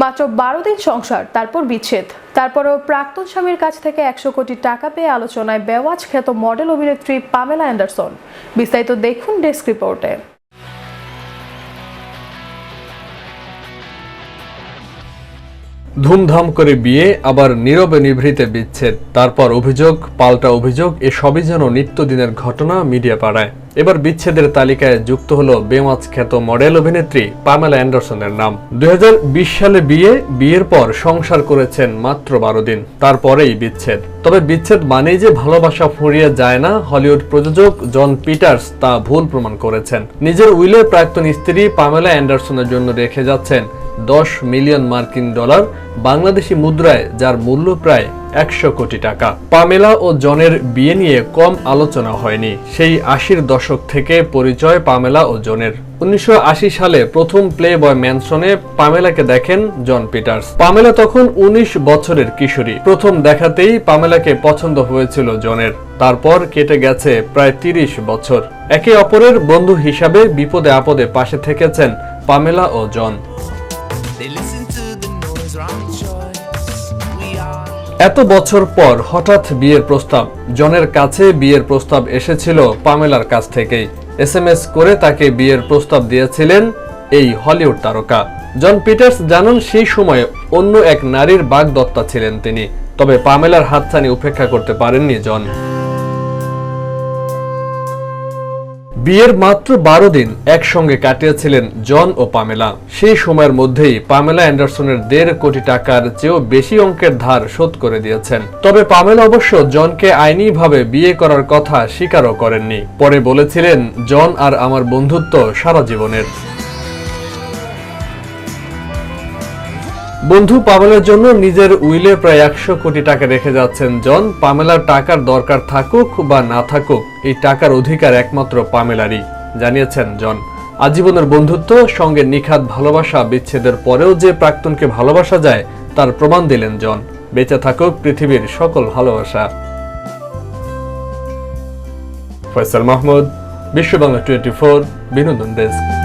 মাত্র 12 দিন সংসার, তারপর বিচ্ছেদ। তারপরেও প্রাক্তন স্বামীর কাছ থেকে 100 কোটি টাকা পেয়ে আলোচনায় বেওয়াজ খ্যাত মডেল অভিনেত্রী পামেলা অ্যান্ডারসন। বিস্তারিত দেখুন ডেস্ক রিপোর্টে। ধুমধাম করে বিয়ে, আবার নীরবে নিভৃতে বিচ্ছেদ, তারপর অভিযোগ পাল্টা অভিযোগ, এসবই যেন নিত্যদিনের ঘটনা মিডিয়া পাড়ায়। এবার বিচ্ছেদের তালিকায় যুক্ত হলো বেওয়াজ খ্যাত মডেল অভিনেত্রী পামেলা অ্যান্ডারসনের নাম। 2020 সালে বিয়ের পর সংসার করেছেন মাত্র 12 দিন, তারপরেই বিচ্ছেদ। তবে বিচ্ছেদ মানেই যে ভালোবাসা ফুরিয়ে যায় না, হলিউড প্রযোজক জন পিটার্স তা ভুল প্রমাণ করেছেন। নিজের উইলে প্রাক্তন স্ত্রী পামেলা অ্যান্ডারসনের জন্য রেখে যাচ্ছেন $10 মিলিয়ন মার্কিন, বাংলাদেশি মুদ্রায় যার মূল্য প্রায় 100 কোটি টাকা। পামেলা ও জনের বিয়ে নিয়ে কম আলোচনা হয়নি। সেই 80-র দশক থেকে পরিচয় পামেলা ও জনের। 1980 সালে প্রথম প্লে বয় ম্যানসনে পামেলাকে দেখেন জন পিটার্স। পামেলা তখন 19 বছরের কিশোরী। প্রথম দেখাতেই পামেলাকে পছন্দ হয়েছিল জনের। তারপর কেটে গেছে প্রায় 30 বছর। একে অপরের বন্ধু হিসাবে বিপদে আপদে পাশে থেকেছেন পামেলা ও জন। এত বছর পর হঠাৎ বিয়ের প্রস্তাব। জনের কাছে বিয়ের প্রস্তাব এসেছিল পামেলার কাছ থেকেই। SMS করে তাকে বিয়ের প্রস্তাব দিয়েছিলেন এই হলিউড তারকা। জন পিটার্স জানান সেই সময় অন্য এক নারীর বাগদত্তা ছিলেন তিনি। তবে পামেলার হাতছানি উপেক্ষা করতে পারেননি জন। বিয়ের মাত্র 12 দিন একসঙ্গে কাটিয়েছিলেন জন ও পামেলা। সেই সময়ের মধ্যেই পামেলা অ্যান্ডারসনের $1.5 কোটি টাকার চেয়েও বেশি অঙ্কের ধার শোধ করে দিয়েছেন। তবে পামেলা অবশ্য জনকে আইনিভাবে বিয়ে করার কথা স্বীকারও করেননি। পরে বলেছিলেন, জন আর আমার বন্ধুত্ব সারা জীবনের। বন্ধু পামেলার জন্য নিজের উইলে প্রায় 100 কোটি টাকা রেখে যাচ্ছেন জন। পামেলার টাকার দরকার থাকুক বা না থাকুক, এই টাকার অধিকার একমাত্র পামেলারই, জানিয়েছেন জন। আজীবনের বন্ধুত্ব, সঙ্গে নিখাত ভালোবাসা, বিচ্ছেদের পরেও যে প্রাক্তনকে ভালোবাসা যায় তার প্রমাণ দিলেন জন। বেঁচে থাকুক পৃথিবীর সকল ভালোবাসা। ফয়সাল মাহমুদ, বিশ্ব বাংলা 24, বিনোদন ডেস্ক।